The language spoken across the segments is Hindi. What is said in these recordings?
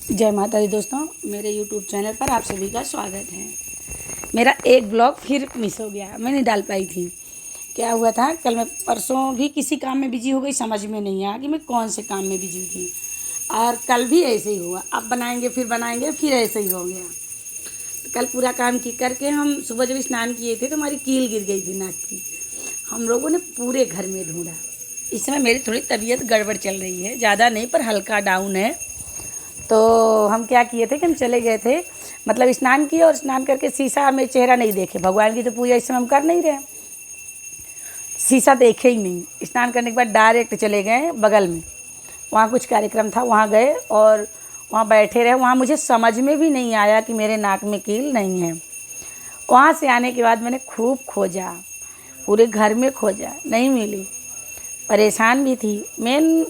जय माता दी दोस्तों, मेरे यूट्यूब चैनल पर आप सभी का स्वागत है। मेरा एक ब्लॉग फिर मिस हो गया, मैं नहीं डाल पाई थी। क्या हुआ था, कल मैं परसों भी किसी काम में बिजी हो गई, समझ में नहीं आया कि मैं कौन से काम में बिजी थी। और कल भी ऐसे ही हुआ, अब बनाएंगे फिर ऐसे ही हो गया। तो कल पूरा काम की करके हम सुबह जब स्नान किए थे तो हमारी कील गिर गई थी नाक की। हम लोगों ने पूरे घर में ढूंढा। इस समय मेरी थोड़ी तबीयत गड़बड़ चल रही है, ज़्यादा नहीं पर हल्का डाउन है। तो हम क्या किए थे कि हम चले गए थे, मतलब स्नान किए और स्नान करके शीशा में चेहरा नहीं देखे। भगवान की तो पूजा इस समय हम कर नहीं रहे, शीशा देखे ही नहीं। स्नान करने के बाद डायरेक्ट चले गए बगल में, वहाँ कुछ कार्यक्रम था, वहाँ गए और वहाँ बैठे रहे। वहाँ मुझे समझ में भी नहीं आया कि मेरे नाक में कील नहीं है। वहाँ से आने के बाद मैंने खूब खोजा, पूरे घर में खोजा, नहीं मिली। परेशान भी थी। मेन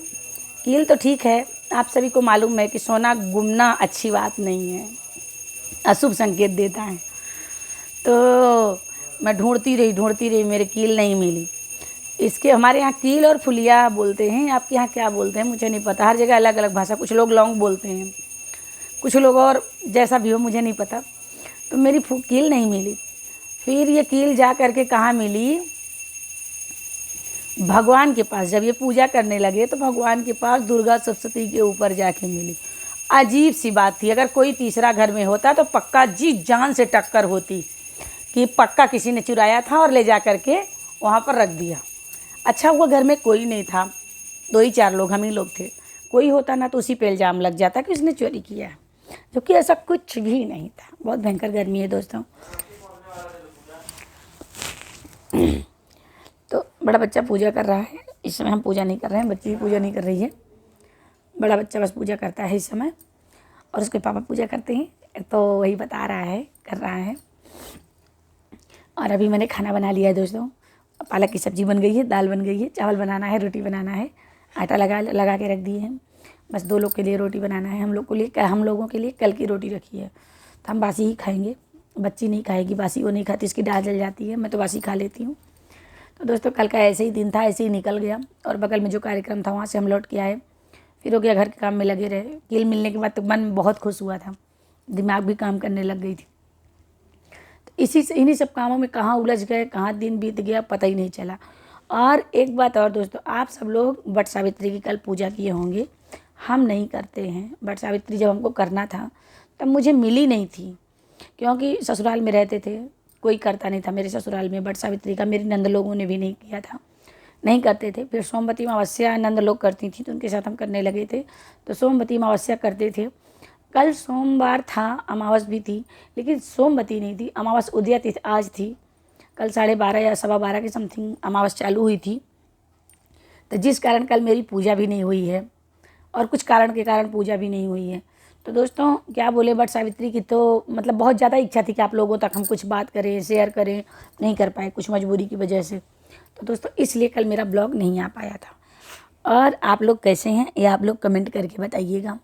कील तो ठीक है, आप सभी को मालूम है कि सोना गुमना अच्छी बात नहीं है, अशुभ संकेत देता है। तो मैं ढूंढती रही, मेरे कील नहीं मिली। इसके हमारे यहाँ कील और फुलिया बोलते हैं, आपके यहाँ क्या बोलते हैं मुझे नहीं पता, हर जगह अलग अलग भाषा। कुछ लोग लौंग बोलते हैं, कुछ लोग और जैसा भी हो मुझे नहीं पता। तो मेरी कील नहीं मिली। फिर ये कील जा करके कहाँ मिली, भगवान के पास। जब ये पूजा करने लगे तो भगवान के पास दुर्गा सप्तशती के ऊपर जाके मिली। अजीब सी बात थी, अगर कोई तीसरा घर में होता तो पक्का जी जान से टक्कर होती कि पक्का किसी ने चुराया था और ले जा करके वहाँ पर रख दिया। अच्छा हुआ घर में कोई नहीं था, 2 ही 4 लोग, हम ही लोग थे। कोई होता ना तो उसी पे इल्ज़ाम लग जाता कि उसने चोरी किया, जबकि ऐसा कुछ भी नहीं था। बहुत भयंकर गर्मी है दोस्तों। तो बड़ा बच्चा पूजा कर रहा है, इस समय हम पूजा नहीं कर रहे हैं, बच्ची भी पूजा नहीं कर रही है। बड़ा बच्चा बस पूजा करता है इस समय, और उसके पापा पूजा करते हैं। तो वही बता रहा है, कर रहा है। और अभी मैंने खाना बना लिया है दोस्तों। पालक की सब्ज़ी बन गई है, दाल बन गई है, चावल बनाना है, रोटी बनाना है। आटा लगा के रख दिए हैं। बस 2 लोग के लिए रोटी बनाना है। हम लोगों के लिए कल की रोटी रखी है, तो हम बासी ही खाएंगे। बच्ची नहीं खाएगी, बासी वो नहीं खाती, इसकी दाल जल जाती है, मैं तो बासी खा लेती हूँ। तो दोस्तों कल का ऐसे ही दिन था, ऐसे ही निकल गया। और बगल में जो कार्यक्रम था वहाँ से हम लौट के आए, फिर हो गया घर के काम में लगे रहे। कील मिलने के बाद तो मन बहुत खुश हुआ था, दिमाग भी काम करने लग गई थी। तो इन्हीं सब कामों में कहाँ उलझ गए, कहाँ दिन बीत गया पता ही नहीं चला। और एक बात और दोस्तों, आप सब लोग वट सावित्री की कल पूजा किए होंगे, हम नहीं करते हैं। वट सावित्री जब हमको करना था तब मुझे मिली नहीं थी, क्योंकि ससुराल में रहते थे, कोई करता नहीं था मेरे ससुराल में वट सावित्री का। मेरी नंद लोगों ने भी नहीं किया था, नहीं करते थे। फिर सोमवती अमावस्या नंद लोग करती थी तो उनके साथ हम करने लगे थे, तो सोमवती अमावस्या करते थे। कल सोमवार था, अमावस भी थी, लेकिन सोमवती नहीं थी, अमावस उदया तिथि आज थी। कल 12:30 या 12:15 के समथिंग अमावस चालू हुई थी, तो जिस कारण कल मेरी पूजा भी नहीं हुई है, और कुछ कारण के कारण पूजा भी नहीं हुई है। तो दोस्तों क्या बोले, वट सावित्री की तो मतलब बहुत ज़्यादा इच्छा थी कि आप लोगों तक हम कुछ बात करें, शेयर करें, नहीं कर पाए कुछ मजबूरी की वजह से। तो दोस्तों इसलिए कल मेरा ब्लॉग नहीं आ पाया था। और आप लोग कैसे हैं ये आप लोग कमेंट करके बताइएगा,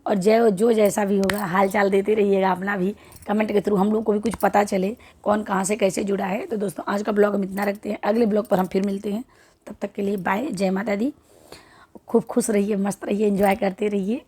और जो जैसा भी होगा हाल चाल देते रहिएगा अपना भी, कमेंट के थ्रू हम लोग को भी कुछ पता चले कौन कहाँ से कैसे जुड़ा है। तो दोस्तों आज का ब्लॉग हम इतना रखते हैं, अगले ब्लॉग पर हम फिर मिलते हैं। तब तक के लिए बाय, जय माता दी। खूब खुश रहिए, मस्त रहिए, एंजॉय करते रहिए।